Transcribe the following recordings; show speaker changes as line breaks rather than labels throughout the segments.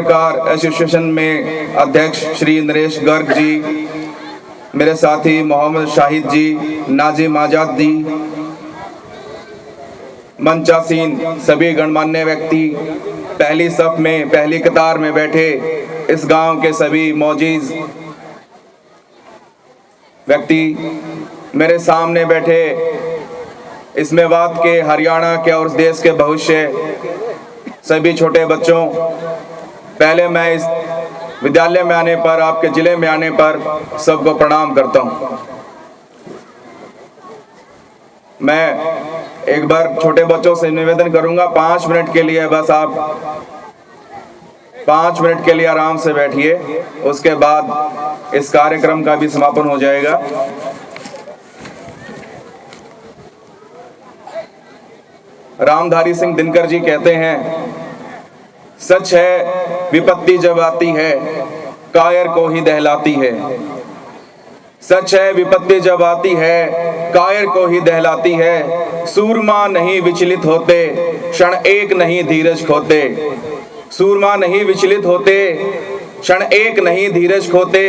पत्रकार एसोसिएशन में अध्यक्ष श्री नरेश गर्ग जी, मेरे साथी मोहम्मद शाहिद जी, नाजिम आजाद जी, मंचासीन सभी गणमान्य व्यक्ति, पहली सफ में पहली कतार में बैठे इस गांव के सभी मौजूद व्यक्ति, मेरे सामने बैठे इस मेवात के, हरियाणा के और इस देश के भविष्य सभी छोटे बच्चों, पहले मैं इस विद्यालय में आने पर, आपके ज़िले में आने पर सबको प्रणाम करता हूँ। मैं एक बार छोटे बच्चों से निवेदन करूँगा, 5 मिनट के लिए बस आप 5 मिनट के लिए आराम से बैठिए, उसके बाद इस कार्यक्रम का भी समापन हो जाएगा। रामधारी सिंह दिनकर जी कहते हैं, सच है विपत्ति जब आती है कायर को ही दहलाती है। सच है विपत्ति जब आती है कायर को ही दहलाती है। सूरमा नहीं विचलित होते, क्षण एक नहीं धीरज खोते। सूरमा नहीं विचलित होते, क्षण एक नहीं धीरज खोते।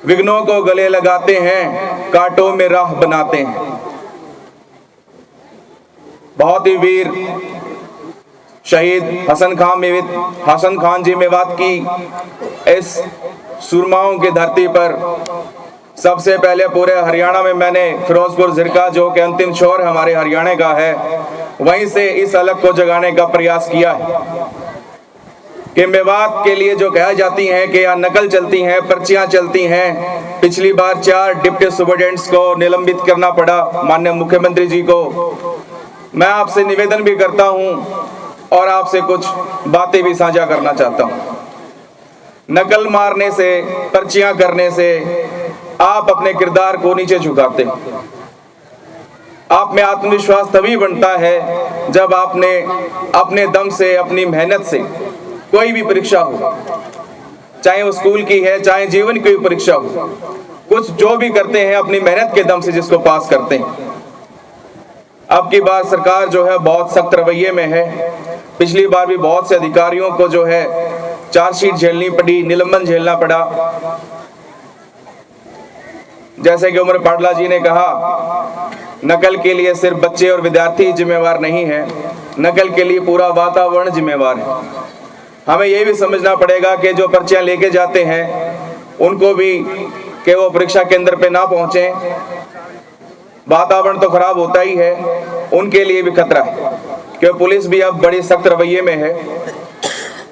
विघ्नों को गले लगाते हैं, कांटों में राह बनाते हैं। बहुत ही वीर शहीद हसन खान जी मेवात की इस सुरमाओं की धरती पर सबसे पहले पूरे हरियाणा में मैंने फिरोजपुर झिरका, जो कि अंतिम छोर हमारे हरियाणा का है, वहीं से इस अलग को जगाने का प्रयास किया है कि मेवात के लिए जो कहा जाती हैं कि यहाँ नकल चलती हैं, पर्चियां चलती हैं। पिछली बार 4 डिप्टी सुपरिटेंडेंट्स को निलंबित करना पड़ा माननीय मुख्यमंत्री जी को। मैं आपसे निवेदन भी करता हूं और आपसे कुछ बातें भी साझा करना चाहता हूं। नकल मारने से, पर्चियां करने से आप अपने किरदार को नीचे झुकाते हैं। आप में आत्मविश्वास तभी बनता है जब आपने अपने दम से, अपनी मेहनत से कोई भी परीक्षा हो, चाहे वो स्कूल की है, चाहे जीवन की परीक्षा हो, कुछ जो भी करते हैं अपनी मेहनत के दम से जिसको पास करते हैं। अब की बार सरकार जो है बहुत सख्त रवैये में है। पिछली बार भी बहुत से अधिकारियों को जो है चार्जशीट झेलनी पड़ी, निलंबन झेलना पड़ा। जैसे कि उमर पाटला जी ने कहा, नकल के लिए सिर्फ बच्चे और विद्यार्थी जिम्मेवार नहीं है, नकल के लिए पूरा वातावरण जिम्मेवार है। हमें ये भी समझना पड़ेगा कि जो पर्चियां लेके जाते हैं उनको भी कि वो परीक्षा केंद्र पे ना पहुंचे, वातावरण तो खराब होता ही है, उनके लिए भी खतरा है क्योंकि पुलिस भी अब बड़ी सख्त रवैये में है।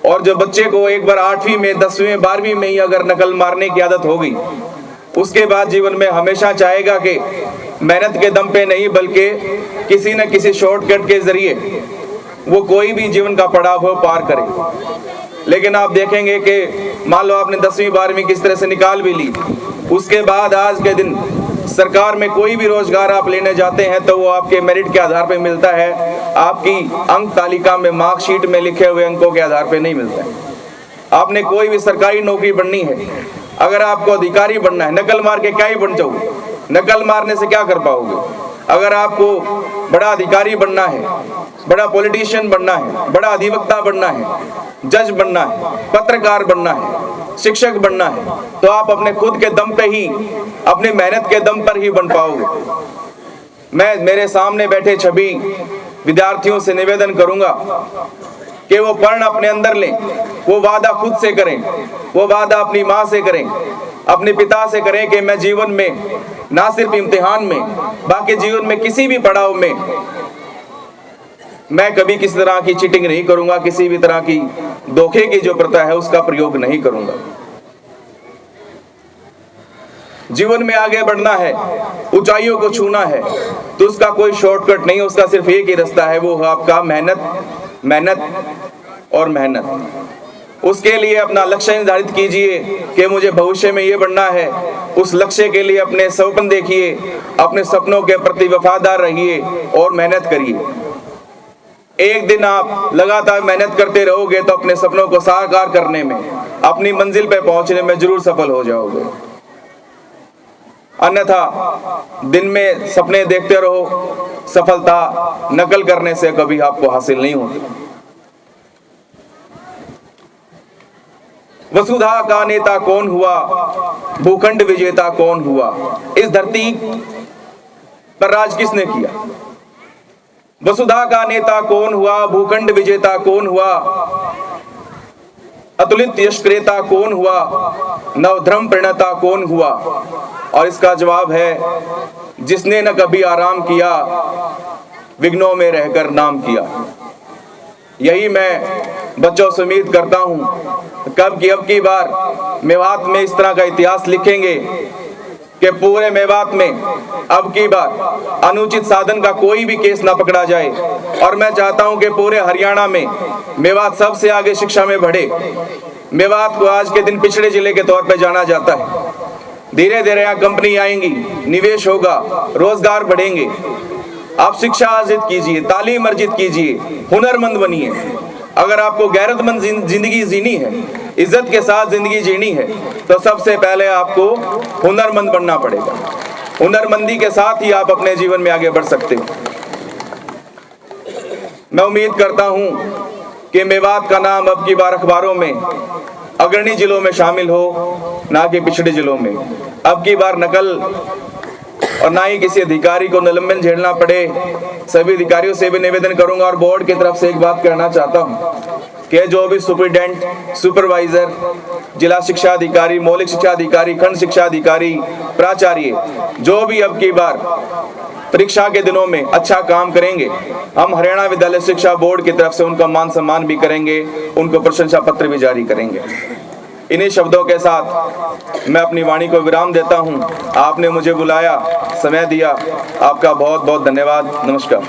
और जो बच्चे को एक बार 8वीं में, 10वीं में, 12वीं में ही अगर नकल मारने की आदत हो गई, उसके बाद जीवन में हमेशा चाहेगा कि मेहनत के दम पे नहीं बल्कि किसी न किसी शॉर्टकट के जरिए वो कोई भी जीवन का पड़ाव हो पार करे। लेकिन आप देखेंगे कि मान लो आपने 10वीं 12वीं किस तरह से निकाल भी ली, उसके बाद आज के दिन सरकार में कोई भी रोजगार आप लेने जाते हैं तो वो आपके मेरिट के आधार पर मिलता है, आपकी अंक तालिका में, मार्कशीट में लिखे हुए अंकों के आधार पर नहीं मिलता है। आपने कोई भी सरकारी नौकरी बननी है, अगर आपको अधिकारी बनना है, नकल मार के क्या ही बन जाओगे, नकल मारने से क्या कर पाओगे। अगर आपको बड़ा अधिकारी बनना है, बड़ा पॉलिटिशियन बनना है, बड़ा अधिवक्ता बनना है, जज बनना है, पत्रकार बनना है, शिक्षक बनना है, तो आप अपने खुद के दम पे ही, अपनी मेहनत के दम पर ही बन पाओगे। मैं मेरे सामने बैठे सभी विद्यार्थियों से निवेदन करूंगा कि वो पढ़ अपने अंदर लें, वो वादा खुद से करें, वो वादा अपनी माँ से करें, अपने पिता से करें कि मैं जीवन में ना सिर्फ इम्तिहान में, बाकी जीवन में किसी भी पड़ाव में मैं कभी किसी तरह की चीटिंग नहीं करूंगा, किसी भी तरह की धोखे की जो प्रथा है उसका प्रयोग नहीं करूंगा। जीवन में आगे बढ़ना है, ऊंचाइयों को छूना है, तो उसका कोई शॉर्टकट नहीं, उसका सिर्फ एक ही रास्ता है, वो है आपका मेहनत, मेहनत और मेहनत। उसके लिए अपना लक्ष्य निर्धारित कीजिए कि मुझे भविष्य में ये बनना है। उस लक्ष्य के लिए अपने सपने देखिए, अपने सपनों के प्रति वफादार रहिए और मेहनत करिए। एक दिन आप लगातार मेहनत करते रहोगे तो अपने सपनों को साकार करने में, अपनी मंजिल पर पहुंचने में जरूर सफल हो जाओगे। अन्यथा दिन में सपने देखते रहो, सफलता नकल करने से कभी आपको हासिल नहीं होती। वसुधा का नेता कौन हुआ, भूखंड विजेता कौन हुआ। इस धरती पर राज किसने किया? वसुधा का नेता कौन हुआ, भूखंड विजेता कौन हुआ, अतुलित यश क्रेता कौन हुआ, नवधर्म प्रणेता कौन हुआ। और इसका जवाब है, जिसने न कभी आराम किया, विघ्नों में रहकर नाम किया। यही मैं बच्चों से उम्मीद करता हूं, अब की बार मेवात में इस तरह का इतिहास लिखेंगे कि पूरे मेवात में अब की बार अनुचित साधन का कोई भी केस ना पकड़ा जाए। और मैं चाहता हूं कि पूरे हरियाणा में मेवात सबसे आगे शिक्षा में बढ़े। मेवात को आज के दिन पिछड़े जिले के तौर पे जाना जाता है। धीरे धीरे यहाँ कंपनी आएंगी, निवेश होगा, रोजगार बढ़ेंगे। आप शिक्षा अर्जित कीजिए, तालीम अर्जित कीजिए, हुनरमंद बनिए। अगर आपको गैरतमंद जिंदगी जीनी है, इज्जत के साथ जिंदगी जीनी है, तो सबसे पहले आपको हुनरमंद बनना पड़ेगा। हुनरमंदी के साथ ही आप अपने जीवन में आगे बढ़ सकते हो। मैं उम्मीद करता हूं कि मेवात का नाम अब की बार अखबारों में अग्रणी जिलों में शामिल हो, ना कि पिछड़े जिलों में। अब की बार नकल और ना ही किसी अधिकारी को निलंबन झेलना पड़े। सभी अधिकारियों से भी निवेदन करूंगा और बोर्ड की तरफ से एक बात कहना चाहता हूं कि जो भी सुपरिटेंडेंट, सुपरवाइजर, जिला शिक्षा अधिकारी, मौलिक शिक्षा अधिकारी, खंड शिक्षा अधिकारी, प्राचार्य, जो भी अब की बार परीक्षा के दिनों में अच्छा काम करेंगे, हम हरियाणा विद्यालय शिक्षा बोर्ड की तरफ से उनका मान सम्मान भी करेंगे, उनको प्रशंसा पत्र भी जारी करेंगे। इन्हीं शब्दों के साथ मैं अपनी वाणी को विराम देता हूं। आपने मुझे बुलाया, समय दिया, आपका बहुत बहुत धन्यवाद। नमस्कार।